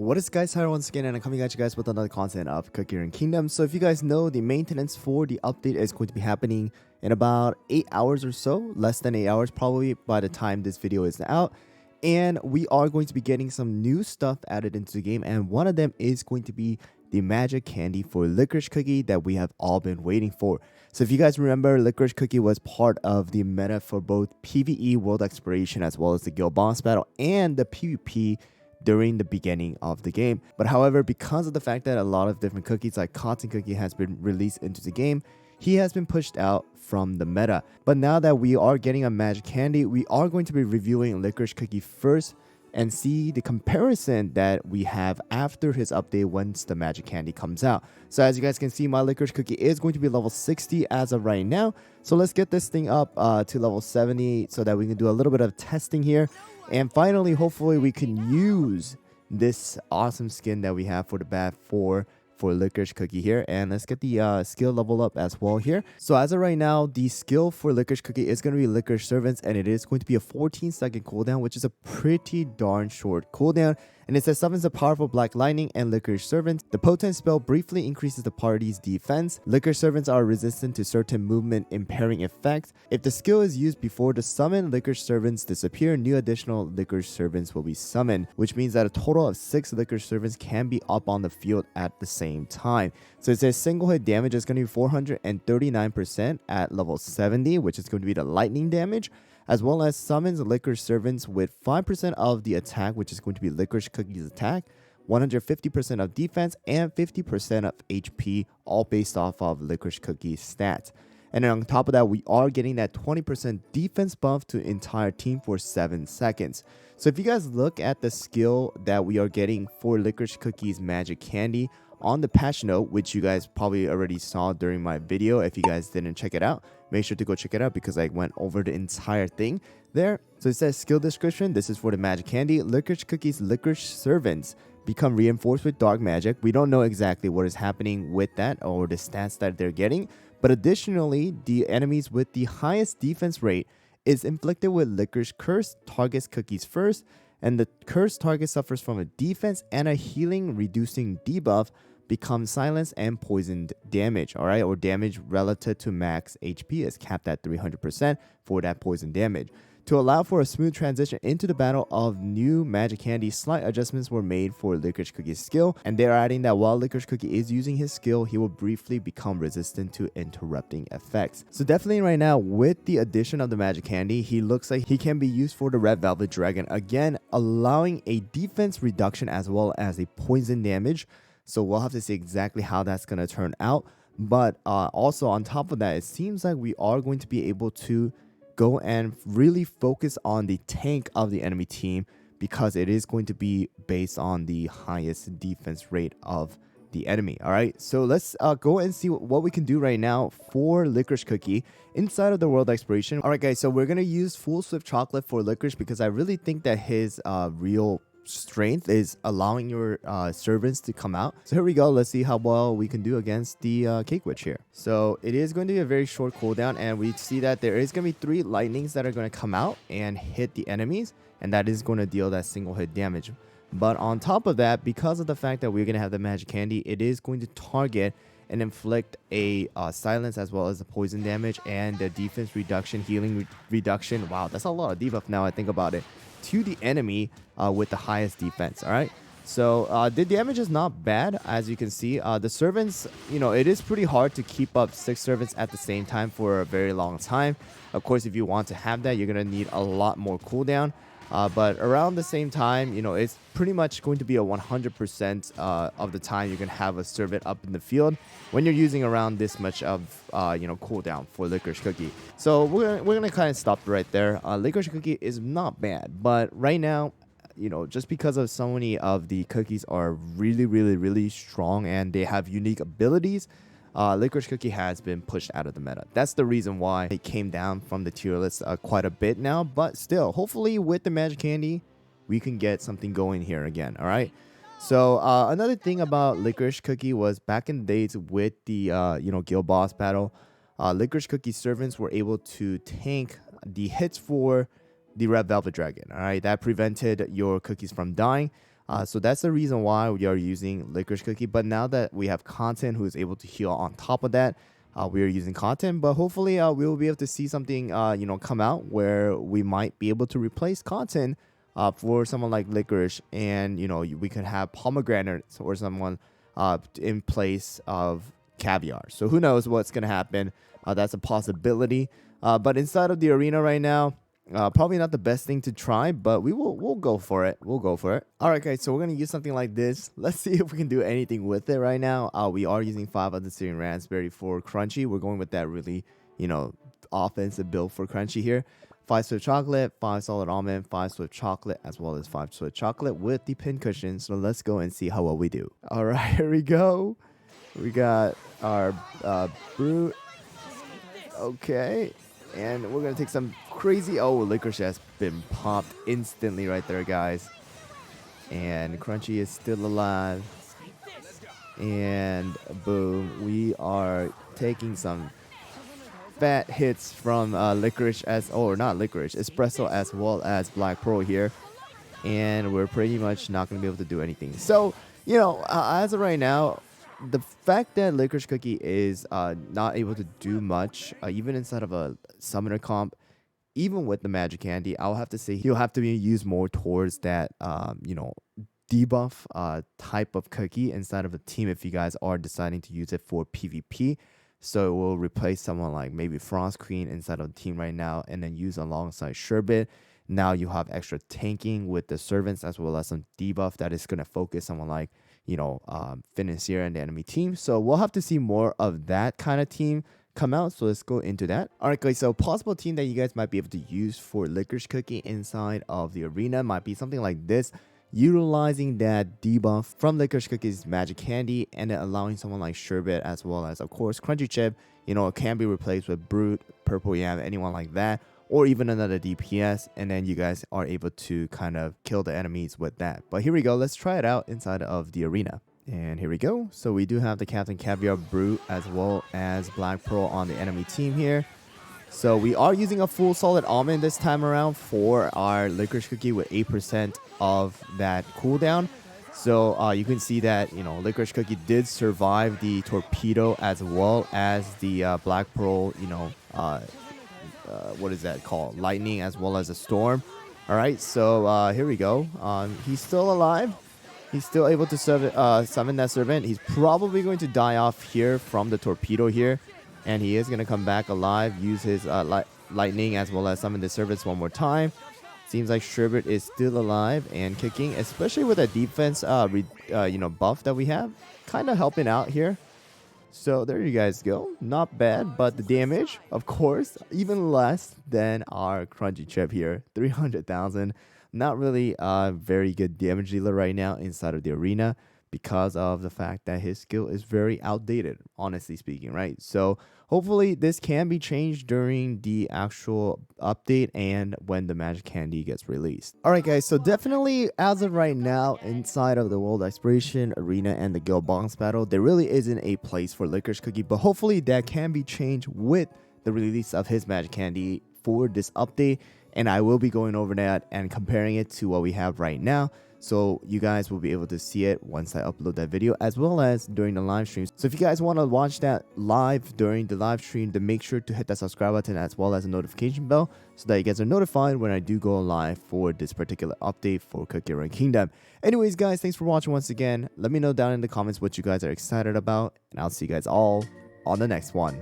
What is guys, Hyro once again, and I'm coming at you guys with another content of Cookie Run Kingdom. So if you guys know, the maintenance for the update is going to be happening in about 8 hours or so, less than 8 hours probably by the time this video is out. And we are going to be getting some new stuff added into the game, and one of them is going to be the magic candy for Licorice Cookie that we have all been waiting for. So if you guys remember, Licorice Cookie was part of the meta for both PvE World Exploration as well as the Guild Boss Battle and the PvP during the beginning of the game. But however, because of the fact that a lot of different cookies like Cotton Cookie has been released into the game, he has been pushed out from the meta. But now that we are getting a magic candy, we are going to be reviewing Licorice Cookie first and see the comparison that we have after his update once the magic candy comes out. So as you guys can see, my Licorice Cookie is going to be level 60 as of right now. So let's get this thing up to level 70 so that we can do a little bit of testing here. And finally, hopefully we can use this awesome skin that we have for the BAT 4 for Licorice Cookie here. And let's get the skill level up as well here. So as of right now, the skill for Licorice Cookie is going to be Licorice Servants, and it is going to be a 14-second cooldown, which is a pretty darn short cooldown. And it says summons a powerful Black Lightning and Licorice Servants. The potent spell briefly increases the party's defense. Licorice Servants are resistant to certain movement impairing effects. If the skill is used before the summon Licorice Servants disappear, new additional Licorice Servants will be summoned, which means that a total of 6 Licorice Servants can be up on the field at the same time. So it says single hit damage is going to be 439% at level 70, which is going to be the lightning damage, as well as summons Licorice Servants with 5% of the attack, which is going to be Licorice Cookie's attack, 150% of defense, and 50% of HP, all based off of Licorice Cookie's stats. And then on top of that, we are getting that 20% defense buff to entire team for 7 seconds. So if you guys look at the skill that we are getting for Licorice Cookie's magic candy on the patch note, which you guys probably already saw during my video, if you guys didn't check it out, make sure to go check it out because I went over the entire thing there. So it says skill description. This is for the magic candy. Licorice Cookie's Licorice Servants become reinforced with dark magic. We don't know exactly what is happening with that or the stats that they're getting, but additionally, the enemies with the highest defense rate is inflicted with Licorice Curse, targets Cookies first, and the cursed target suffers from a defense and a healing reducing debuff, becomes silenced and poisoned damage, alright, or damage relative to max HP is capped at 300% for that poison damage. To allow for a smooth transition into the battle of new magic candy, slight adjustments were made for Licorice Cookie's skill, and they're adding that while Licorice Cookie is using his skill, he will briefly become resistant to interrupting effects. So definitely right now, with the addition of the magic candy, he looks like he can be used for the Red Velvet Dragon, again allowing a defense reduction as well as a poison damage. So we'll have to see exactly how that's going to turn out. But also on top of that, it seems like we are going to be able to go and really focus on the tank of the enemy team, because it is going to be based on the highest defense rate of the enemy. All right, so let's go and see what we can do right now for Licorice Cookie inside of the world exploration. All right guys, so we're going to use Full Swift Chocolate for Licorice because I really think that his real strength is allowing your servants to come out. So here we go. Let's see how well we can do against the Cake Witch here. So it is going to be a very short cooldown, and we see that there is going to be 3 lightnings that are going to come out and hit the enemies, and that is going to deal that single hit damage. But on top of that, because of the fact that we're going to have the magic candy, it is going to target and inflict a silence as well as the poison damage and the defense reduction, healing reduction. Wow, that's a lot of debuff now I think about it, to the enemy with the highest defense. All right, so the damage is not bad. As you can see, the servants, you know, it is pretty hard to keep up 6 servants at the same time for a very long time. Of course, if you want to have that, you're gonna need a lot more cooldown. But around the same time, you know, it's pretty much going to be a 100% of the time you can have a servant up in the field when you're using around this much of you know, cooldown for Licorice Cookie. So we're gonna kind of stop right there. Licorice Cookie is not bad, but right now, you know, just because of so many of the cookies are really strong and they have unique abilities, Licorice Cookie has been pushed out of the meta. That's the reason why it came down from the tier list quite a bit now. But still, hopefully with the magic candy, we can get something going here again. All right. So another thing about Licorice Cookie was back in the days with the you know, Guild Boss Battle, Licorice Cookie servants were able to tank the hits for the Red Velvet Dragon. All right, that prevented your cookies from dying. So that's the reason why we are using Licorice Cookie. But now that we have content who is able to heal on top of that, we are using content. But hopefully we will be able to see something come out where we might be able to replace content for someone like Licorice, and we could have pomegranates or someone in place of caviar. So who knows what's gonna happen? That's a possibility. But inside of the arena right now, probably not the best thing to try, but we'll go for it. We'll go for it. All right, guys. So we're gonna use something like this. Let's see if we can do anything with it right now. We are using 5 of the Syrian raspberry for crunchy. We're going with that really, offensive build for crunchy here. 5 swift chocolate, 5 solid almond, 5 swift chocolate, as well as 5 swift chocolate with the pin cushion. So let's go and see how well we do. All right, here we go. We got our brute. Okay. And we're going to take some crazy... Oh, Licorice has been popped instantly right there, guys. And Crunchy is still alive. And boom. We are taking some fat hits from Licorice not Licorice, Espresso as well as Black Pearl here. And we're pretty much not going to be able to do anything. So, as of right now, the fact that Licorice Cookie is not able to do much, even inside of a summoner comp, even with the Magic Candy, I'll have to say he'll have to be used more towards that, debuff type of cookie inside of a team if you guys are deciding to use it for PvP. So it will replace someone like maybe Frost Queen inside of the team right now and then use alongside Sherbet. Now you have extra tanking with the servants as well as some debuff that is going to focus someone like Financier and the enemy team. So we'll have to see more of that kind of team come out. So let's go into that. All right, guys. So possible team that you guys might be able to use for Licorice Cookie inside of the arena might be something like this. Utilizing that debuff from Licorice Cookie's Magic Candy and then allowing someone like Sherbet as well as, of course, Crunchy Chip, it can be replaced with Brute, Purple Yam, anyone like that, or even another DPS, and then you guys are able to kind of kill the enemies with that. But here we go. Let's try it out inside of the arena. And here we go. So we do have the Captain Caviar, Brute, as well as Black Pearl on the enemy team here. So we are using a full solid almond this time around for our Licorice Cookie with 8% of that cooldown. So you can see that, Licorice Cookie did survive the torpedo as well as the Black Pearl, what is that called? Lightning as well as a storm. All right, so here we go. He's still alive. He's still able to summon that servant. He's probably going to die off here from the torpedo here. And he is going to come back alive, use his lightning as well as summon the servants one more time. Seems like Sherbet is still alive and kicking, especially with that defense buff that we have. Kind of helping out here. So there you guys go. Not bad, but the damage, of course, even less than our Crunchy Chip here. 300,000. Not really a very good damage dealer right now inside of the arena, because of the fact that his skill is very outdated, honestly speaking, right? So hopefully this can be changed during the actual update and when the Magic Candy gets released. All right, guys, so definitely as of right now, inside of the World Exploration Arena and the Guild Boss Battle, there really isn't a place for Licorice Cookie, but hopefully that can be changed with the release of his Magic Candy for this update. And I will be going over that and comparing it to what we have right now. So you guys will be able to see it once I upload that video, as well as during the live stream. So if you guys want to watch that live during the live stream, then make sure to hit that subscribe button as well as a notification bell so that you guys are notified when I do go live for this particular update for Cookie Run Kingdom. Anyways, guys, thanks for watching once again. Let me know down in the comments what you guys are excited about, and I'll see you guys all on the next one.